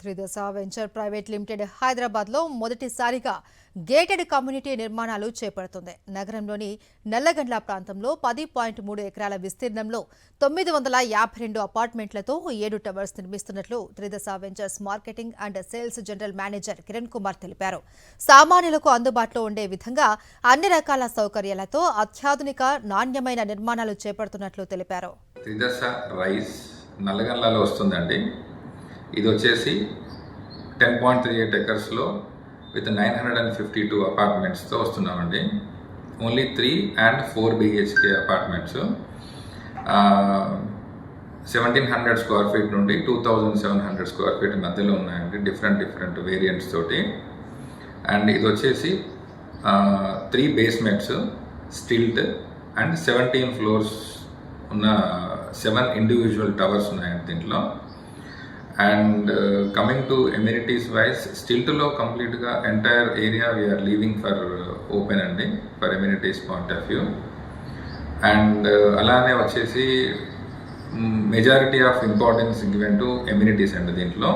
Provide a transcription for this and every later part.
త్రిదశ venture private limited హైదరాబాద్లో మొదటిసారిగా gated community నిర్మాణాలు చేపడుతుంది. నగరంలోని నల్లగండ్ల ప్రాంతంలో 10.3 ఎకరాల విస్తీర్ణంలో 952 అపార్ట్మెంట్లతో 7 టవర్స్ నిర్మిస్తున్నట్లు Tridasha ventures marketing and sales general manager Kiran Kumar తెలిపారు. సామాన్యులకు అందుబాటులో ఉండే విధంగా అన్ని రకాల సౌకర్యాలతో అత్యాధునిక నాణ్యమైన నిర్మాణాలు చేపడుతున్నట్లు తెలిపారు. త్రిదశ రైస్ నల్లగండ్లలో వస్తుందండి. ఇది వచ్చేసి 10.38 ఎకర్స్లో విత్ 952 అపార్ట్మెంట్స్తో వస్తున్నామండి. Only 3 and 4 BHK apartments 1700 square feet నుండి 2700 స్క్వేర్ ఫీట్ మధ్యలో ఉన్నాయండి, డిఫరెంట్ వేరియంట్స్ తోటి. అండ్ ఇది వచ్చేసి 3 basements స్టిల్ట్ అండ్ 17 ఫ్లోర్స్ ఉన్న 7 ఇండివిజువల్ టవర్స్ ఉన్నాయండి దీంట్లో. And coming to amenities wise, స్టిల్ట్లో కంప్లీట్గా entire area we are leaving for open అండి, for amenities point of view. And అలానే వచ్చేసి majority of importance given to amenities అండి. దీంట్లో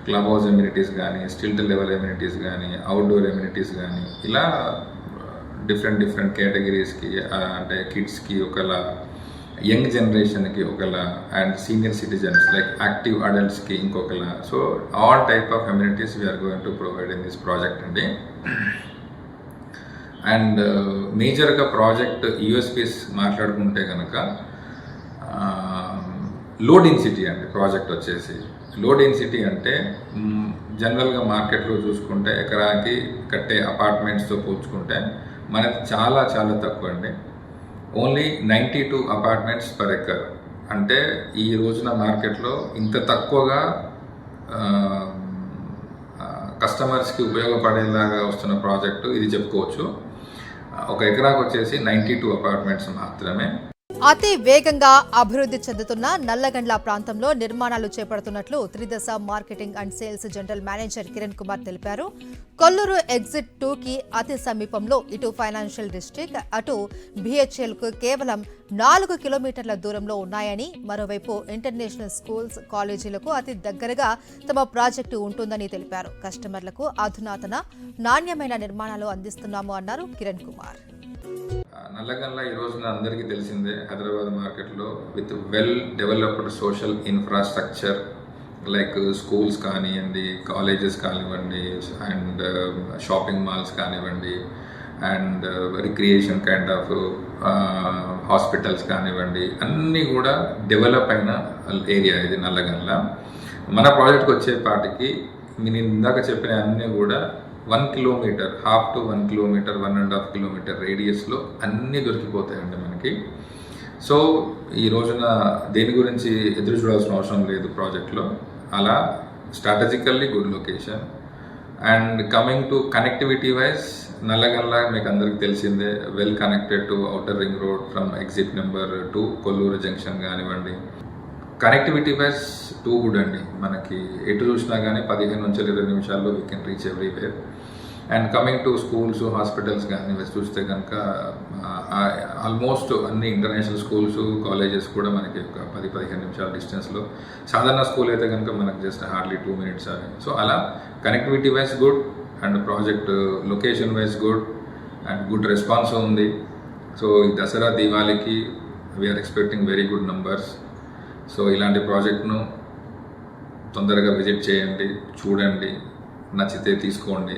క్లబ్ హౌస్ ఎమ్యూనిటీస్ కానీ, స్టిల్ట్ లెవెల్ ఎమ్యూనిటీస్ కానీ, అవుట్డోర్ ఎమ్యూనిటీస్ కానీ, ఇలా డిఫరెంట్ కేటగిరీస్కి, అంటే కిడ్స్కి ఒకలా, యంగ్ జనరేషన్కి ఒకలా, and senior citizens like active అడల్ట్స్కి ఇంకొకలా. So all type of amenities we are going to provide in this project అండి. అండ్ మేజర్గా ప్రాజెక్ట్ యూఎస్పీస్ మాట్లాడుకుంటే కనుక లో డెన్సిటీ అండి. ప్రాజెక్ట్ వచ్చేసి లో డెన్సిటీ అంటే జనరల్గా మార్కెట్లో చూసుకుంటే ఎకరాకి కట్టే అపార్ట్మెంట్స్తో పోల్చుకుంటే మనకి చాలా తక్కువ అండి. Only 92 apartments per acre. అంటే ఈ రోజున మార్కెట్లో ఇంత తక్కువగా కస్టమర్స్కి ఉపయోగపడేలాగా వస్తున్న ప్రాజెక్టు ఇది చెప్పుకోవచ్చు. ఒక ఎకరాకు వచ్చేసి 92 అపార్ట్మెంట్స్ మాత్రమే. అతి వేగంగా అభివృద్ధి చెందుతున్న నల్లగండ్ల ప్రాంతంలో నిర్మాణాలు చేపడుతున్నట్లు Tridasha marketing and sales general manager Kiran Kumar తెలిపారు. కొల్లూరు ఎగ్జిట్ 2కి అతి సమీపంలో ఇటు ఫైనాన్షియల్ డిస్ట్రిక్ట్, అటు BHLకు కేవలం 4 కిలోమీటర్ల దూరంలో ఉన్నాయని, మరోవైపు ఇంటర్నేషనల్ స్కూల్స్, కాలేజీలకు అతి దగ్గరగా తమ ప్రాజెక్టు ఉంటుందని తెలిపారు. కస్టమర్లకు అధునాతన నాణ్యమైన నిర్మాణాలు అందిస్తున్నాము అన్నారు కిరణ్ కుమార్. నల్లగండ్ల ఈ రోజున అందరికీ తెలిసిందే, హైదరాబాద్ మార్కెట్లో with well developed social infrastructure like schools కానివ్వండి, కాలేజెస్ కానివ్వండి, అండ్ షాపింగ్ మాల్స్ కానివ్వండి, and recreation kind of hospitals కానివ్వండి, అన్నీ కూడా డెవలప్ అయిన ఏరియా ఇది నల్లగండ్ల. మన ప్రాజెక్ట్కి వచ్చేపాటికి నేను ఇందాక చెప్పిన అన్నీ కూడా 1 kilometer, half to 1 kilometer, 1.5 kilometer రేడియస్లో అన్నీ దొరికిపోతాయండి మనకి. సో ఈ రోజున దేని గురించి ఎదురు చూడాల్సిన అవసరం లేదు ప్రాజెక్ట్లో. అలా strategically good location. And coming to connectivity wise, Nallagandla మీకు అందరికీ తెలిసిందే, well connected to outer ring road from exit number 2 Kollur junction కానివ్వండి. కనెక్టివిటీ వైజ్ టూ గుడ్ అండి. మనకి ఎటు చూసినా కానీ 15 నుంచి 20 నిమిషాల్లో we can reach everywhere. And coming to schools, hospitals కానీ చూస్తే కనుక ఆల్మోస్ట్ అన్ని ఇంటర్నేషనల్ స్కూల్స్, కాలేజెస్ కూడా మనకి ఒక 10-15 నిమిషాల డిస్టెన్స్లో. సాధారణ స్కూల్ అయితే కనుక మనకు జస్ట్ హార్డ్లీ 2 minutes అవి. సో అలా connectivity wise good, and project location wise good, and good response ఉంది. సో ఈ దసరా దీవాళికి we are expecting very good numbers. So ఇలాంటి ప్రాజెక్ట్ను తొందరగా విజిట్ చేయండి, చూడండి, నచ్చితే తీసుకోండి.